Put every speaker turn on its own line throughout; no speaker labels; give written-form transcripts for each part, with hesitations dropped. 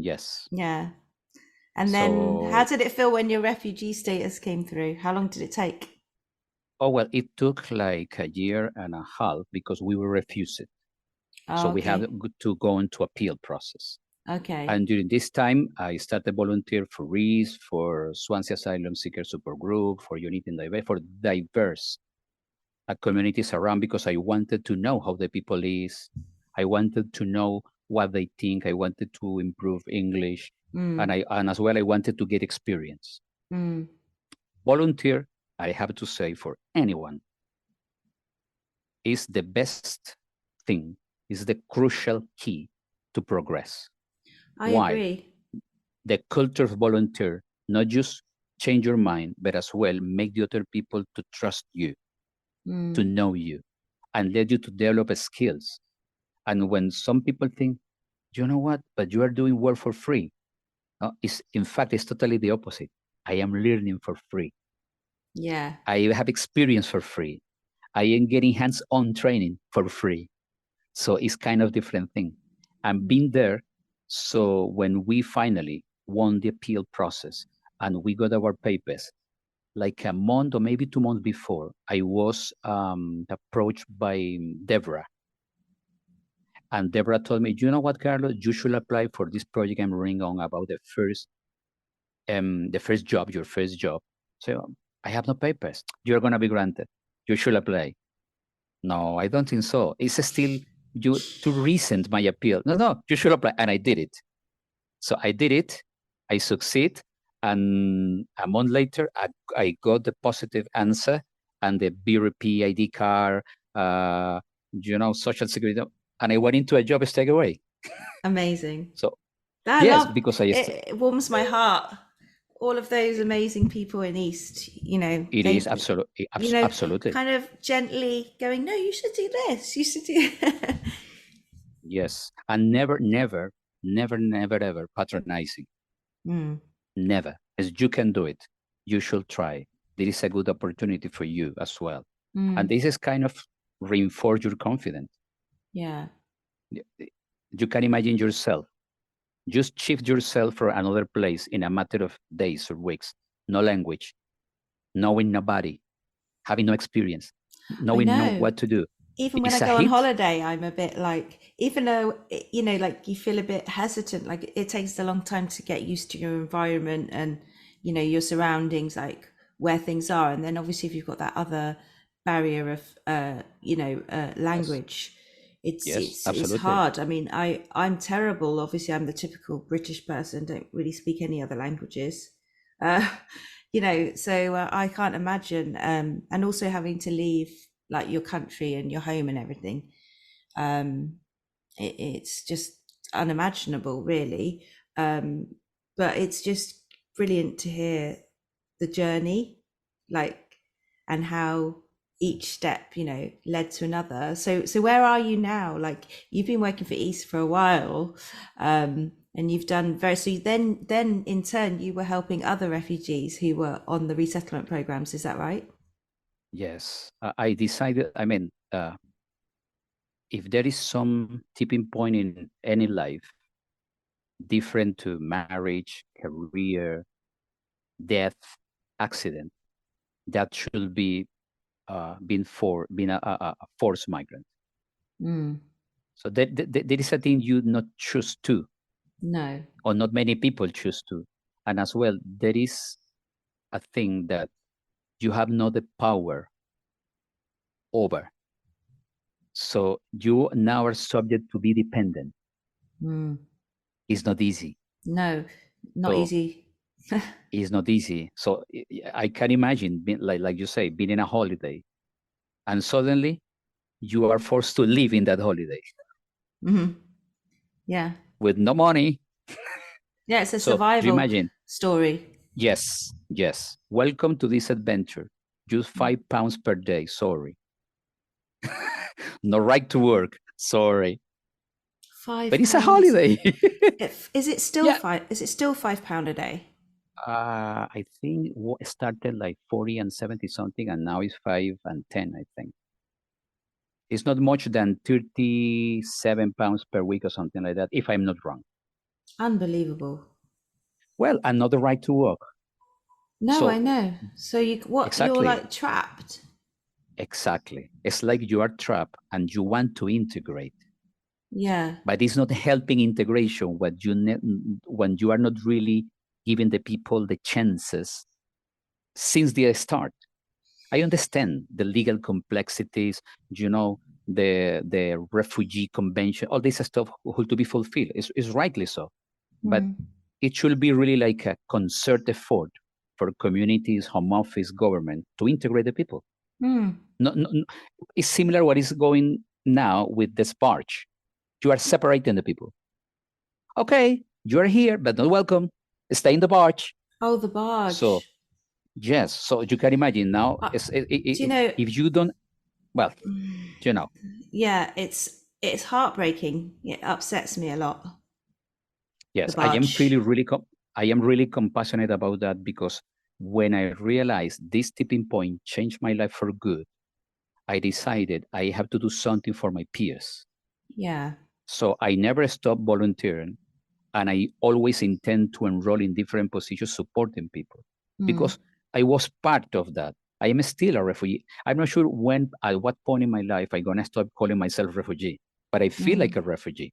Yes.
Yeah. And then how
So,
did it feel when your refugee status came through? How long did it take?
oh well, it took like a year and a half because we were refused. So
Oh,
we have
okay.
to go into appeal process.
Okay.
And during this time, I started volunteer for REES, for Swansea Asylum Seeker Supergroup, for Unity and Diverse, for diverse communities around because I wanted to know how the people is. I wanted to know what they think. I wanted to improve English,
Mm,
and as well I wanted to get experience.
mm.
Volunteer, I have to say, for anyone is the best thing. Is the crucial key to progress.
I
Why?
agree.
The culture of volunteer not just change your mind, but as well make the other people to trust you, to
Mm.
know you, and let you to develop skills. And when some people think, you know what, but you are doing work for free, it's, in fact, it's totally the opposite. I am learning for free.
Yeah.
I have experience for free. I am getting hands-on training for free. So it's kind of different thing. And being there, so when we finally won the appeal process and we got our papers, like a month or maybe 2 months before, I was approached by Deborah. And Deborah told me, you know what, Carlos, you should apply for this project I'm running on about the first job, your first job. So I have no papers. You're gonna be granted. You should apply. No, I don't think so. It's still you too recent my appeal. No, no, you should apply. And I did it. So I did it. I succeed. And a month later, I got the positive answer and the BRP ID card, social security. And I went into a job straight away.
Amazing.
So
I
yes,
love
because
it, it warms my heart. All of those amazing people in East,
it is
they,
absolutely, absolutely.
kind of gently going, no, you should do this. You should do.
Yes. And never, never, never, never, ever patronizing.
Mm,
Never. As you can do it, you should try. There is a good opportunity for you as well. And
mm,
this is kind of reinforce your confidence.
yeah.
You can imagine yourself. Just shift yourself from another place in a matter of days or weeks. No language, knowing nobody, having no experience,
I
knowing no
know.
what to do.
Even when I
It's a
go on
hit.
holiday, I'm a bit like, even though, like you feel a bit hesitant, like it takes a long time to get used to your environment and, your surroundings, like where things are. And then obviously if you've got that other barrier of,
Yes.
language, it's,
Yes,
it's, it's
absolutely.
hard. I mean, I'm terrible. Obviously I'm the typical British person, don't really speak any other languages. Uh, so I can't imagine, and also having to leave like your country and your home and everything. um it's just unimaginable, really. um but it's just brilliant to hear the journey, like, and how each step, led to another. So where are you now? Like, you've been working for East for a while, and you've done very, so then in turn you were helping other refugees who were on the resettlement programs, is that right?
Yes. I decided, I mean, if there is some tipping point in any life, different to marriage, career, death, accident, that should be being a forced migrant.
Mm,
So there is a thing you not choose to,
no.
or not many people choose to, and as well there is a thing that you have not the power over. So you now are subject to be dependent.
Mm,
It's not easy.
no, not
So
easy.
it's not easy. So I can imagine, being, like you say, being in a holiday, and suddenly you are forced to live in that holiday
Hmm. Yeah.
with no money.
Yeah, it's a
So do you
survival
imagine?
story.
Yes, yes. Welcome to this adventure. Just £5 per day. Sorry. No right to work. Sorry. But
Five
it's a
pounds.
holiday.
If is it still
Yeah.
five? Is it still £5 a day?
I think it started like 40 and 70 something, and now it's 5 and 10, I think. It's not much than £37 per week or something like that, if I'm not wrong.
Unbelievable.
Well, and not the right to work.
No, I
So
know. So you're
exactly,
like trapped.
exactly. It's like you are trapped and you want to integrate,
Yeah.
but it's not helping integration when you are not really giving the people the chances since the start. I understand the legal complexities, you know, the refugee convention, all this stuff who to be fulfilled is rightly so. But
Mm.
it should be really like a concerted effort for communities, home office, government to integrate the people.
Mm.
No, it's similar what is going now with this barge. You are separating the people. Okay, you are here, but not welcome. Stay in the barge.
Oh, the
So
barge.
yes, so you can imagine now.
Uh, do you know?
If you don't, well, you know,
Yeah, it's heartbreaking. It upsets me a lot. The
yes,
barge.
I am really compassionate about that because when I realized this tipping point changed my life for good, I decided I have to do something for my peers.
Yeah.
So I never stopped volunteering, and I always intend to enroll in different positions supporting people
Mm.
because I was part of that. I am still a refugee. I'm not sure when, at what point in my life, I'm gonna stop calling myself refugee, but I feel like
Mm.
a refugee.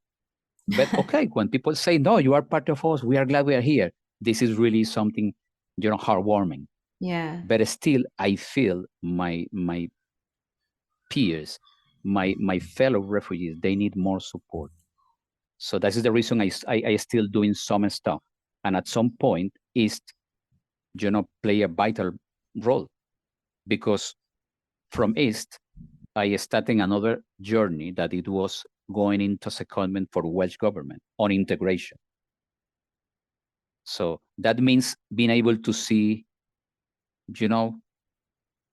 But okay, when people say, no, you are part of us, we are glad we are here, this is really something, heartwarming.
Yeah.
But still, I feel my peers, my fellow refugees, they need more support. So that is the reason I still doing some stuff. And at some point, is, play a vital role because from East, I started another journey that it was going into secondment for Welsh government on integration. So that means being able to see, you know,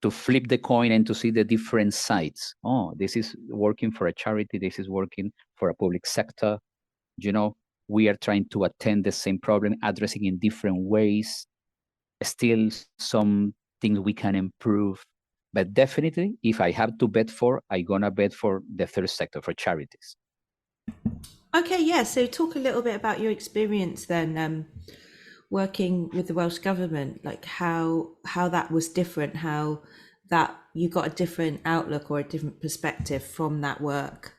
to flip the coin and to see the different sides. Oh, this is working for a charity. This is working for a public sector. You know, we are trying to attend the same problem, addressing in different ways. Still some things we can improve. But definitely, if I have to bet for, I'm gonna bet for the third sector, for charities.
Okay, yeah. So talk a little bit about your experience then, working with the Welsh government, like how that was different, how that you got a different outlook or a different perspective from that work.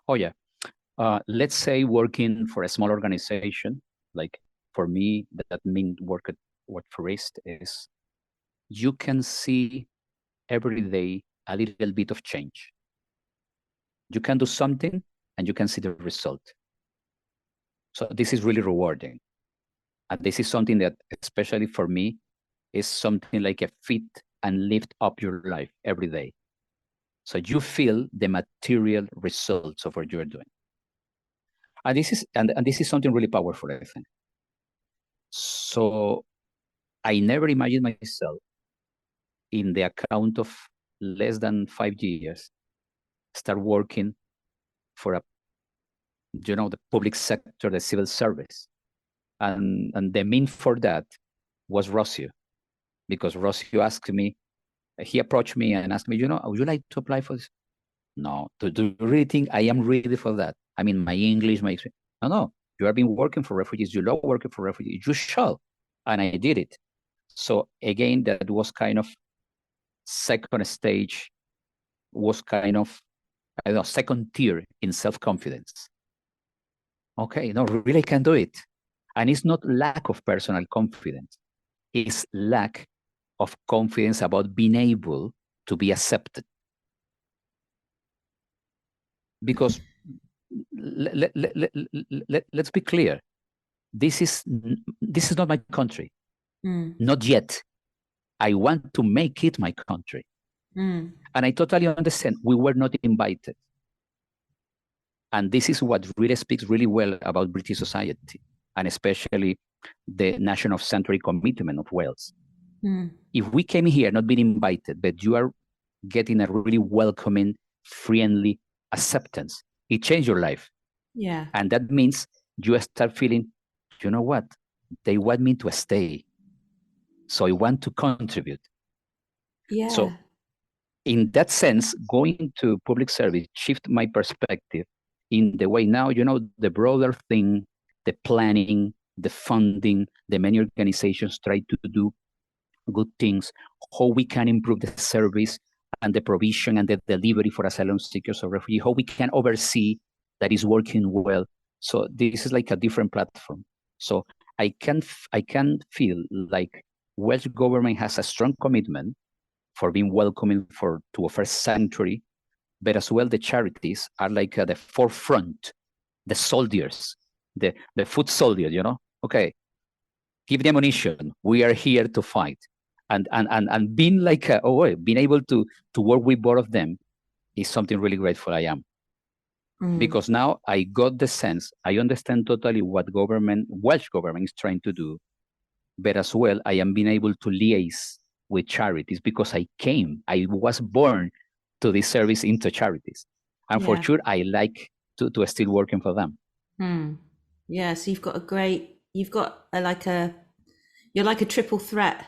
Oh yeah. Let's say working for a small organization, like for me, that means work for East is you can see every day a little bit of change. You can do something and you can see the result. So this is really rewarding. And this is something that, especially for me, is something like a fit and lift up your life every day. So you feel the material results of what you're doing. And this is something really powerful, I think. So I never imagined myself in the account of less than 5 years, start working for the public sector, the civil service. And the mean for that was Rocio, because Rocio asked me, he approached me and asked me, would you like to apply for this? No, do you really think I am ready for that? I mean, my English, my experience. No, you have been working for refugees, you love working for refugees, you shall. And I did it. So again, that was kind of second stage, was kind of, I don't know, second tier in self-confidence. Okay, no, really can do it. And it's not lack of personal confidence. It's lack of confidence about being able to be accepted. Because let's be clear, this is not my country,
Mm.
not yet. I want to make it my country,
Mm.
and I totally understand we were not invited, and this is what really speaks really well about British society, and especially the National Sanctuary Commitment of Wales.
Mm.
If we came here not being invited, but you are getting a really welcoming, friendly acceptance, it changed your life.
Yeah.
And that means you start feeling, you know what? They want me to stay. So I want to contribute. So
Yeah.
in that sense, going to public service shift my perspective in the way now, the broader thing the planning, the funding, the many organizations try to do good things, how we can improve the service and the provision and the delivery for asylum seekers or refugees, how we can oversee that is working well. So this is like a different platform. So I can feel like Welsh government has a strong commitment for being welcoming to a first sanctuary, but as well the charities are like at the forefront, the soldiers, the foot soldiers, okay, give them ammunition, we are here to fight. And being like being able to work with both of them is something really grateful I am. Because now I got the sense, I understand totally what Welsh government is trying to do, but as well I am being able to liaise with charities because I was born to this service into charities. And for sure, I like to still working for them.
Yeah, so you're like a triple threat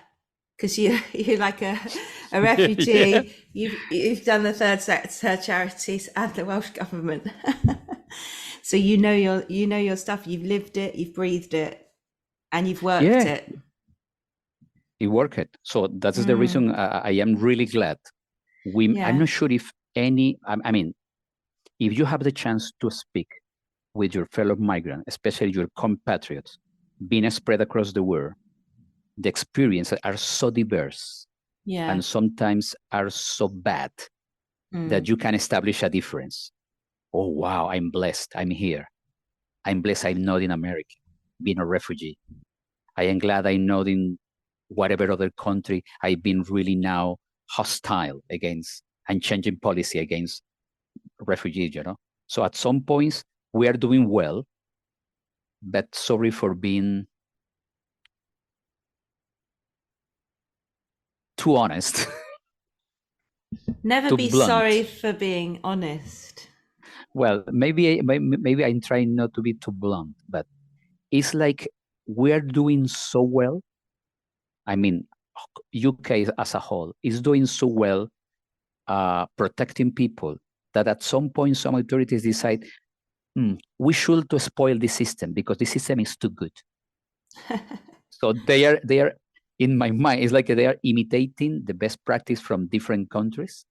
because you're like a refugee. Yeah. You've done the third sector charities and the Welsh government. So you know your stuff. You've lived it, you've breathed it, and you've worked it.
It worked. So that is the reason I am really glad. I'm not sure if if you have the chance to speak with your fellow migrant, especially your compatriots, being spread across the world, the experiences are so diverse and sometimes are so bad that you can establish a difference. Oh, wow, I'm blessed. I'm here. I'm blessed I'm not in America, being a refugee. I am glad I'm not in whatever other country I've been really now hostile against and changing policy against refugees, So at some points, we are doing well, but sorry for being too honest.
Never be blunt. Sorry for being honest.
Well, maybe I'm trying not to be too blunt, but it's like we're doing so well. I mean, UK as a whole is doing so well protecting people that at some point some authorities decide we should to spoil the system because the system is too good. So they are in my mind, it's like they are imitating the best practice from different countries.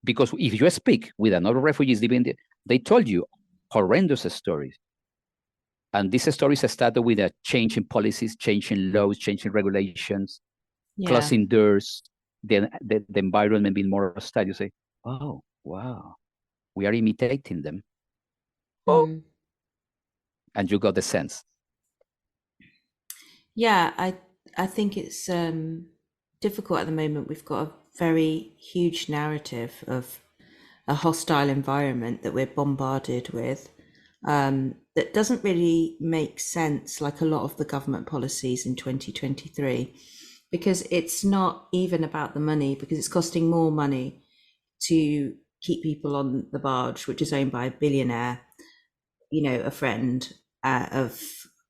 Because if you speak with another refugees living there, they told you horrendous stories. And these stories started with a change in policies, change in laws, change in regulations, closing doors, the environment being more hostile. You say, oh, wow, we are imitating them. Oh. And you got the sense.
Yeah, I think it's difficult at the moment. We've got a very huge narrative of a hostile environment that we're bombarded with that doesn't really make sense, like a lot of the government policies in 2023, because it's not even about the money, because it's costing more money to keep people on the barge, which is owned by a billionaire, a friend of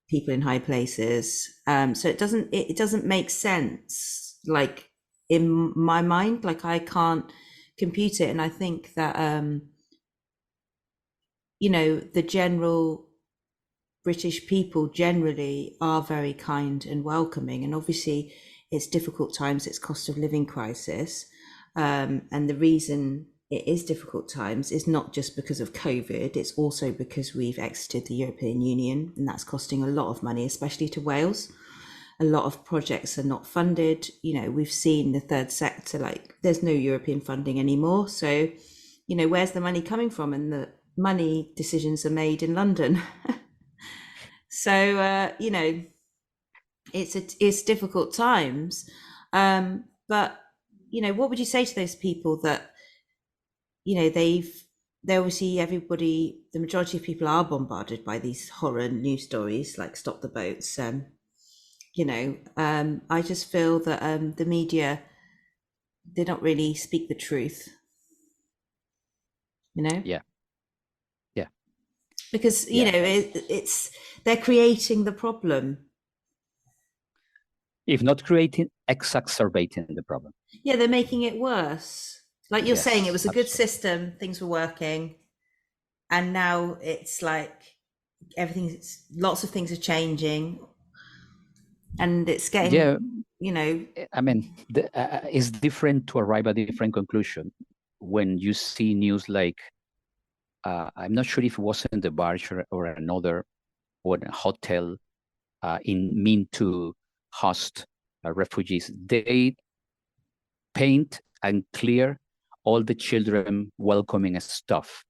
people in high places. So it doesn't make sense, like in my mind, like I can't compute it. And I think that the general British people generally are very kind and welcoming, and obviously it's difficult times, it's cost of living crisis, and the reason it is difficult times is not just because of COVID, it's also because we've exited the European Union, and that's costing a lot of money, especially to Wales. A lot of projects are not funded. We've seen the third sector, like there's no European funding anymore. So, where's the money coming from? And the money decisions are made in London. So, it's difficult times. But, what would you say to those people that, they obviously the majority of people are bombarded by these horror news stories, like stop the boats. I just feel that the media, they don't really speak the truth.
Yeah.
Because it's they're creating the problem.
If not creating, exacerbating the problem.
Yeah, they're making it worse. Like you're saying, it was a good system, things were working, and now it's like lots of things are changing, and it's getting,
Yeah,
you know.
I mean, it's different to arrive at a different conclusion when you see news like, I'm not sure if it was in the barge or another, or a hotel in mean to host refugees. They paint and clear all the children welcoming stuff,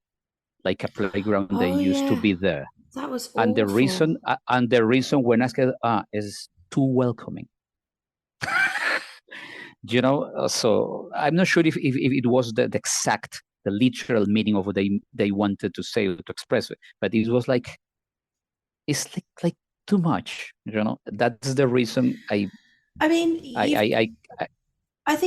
like a playground they
Oh
used to
yeah,
be there.
that was
And
awful.
the reason when asked, is too welcoming. So I'm not sure if it was the exact, the literal meaning of what they wanted to say or to express it, but it was like, it's like too much. That's the reason
I mean,
I
you've
I, I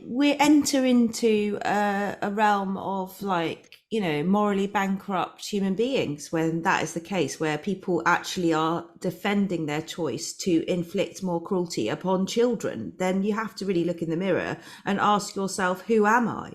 we enter into a realm of, like, morally bankrupt human beings when that is the case, where people actually are defending their choice to inflict more cruelty upon children. Then you have to really look in the mirror and ask yourself, who am I?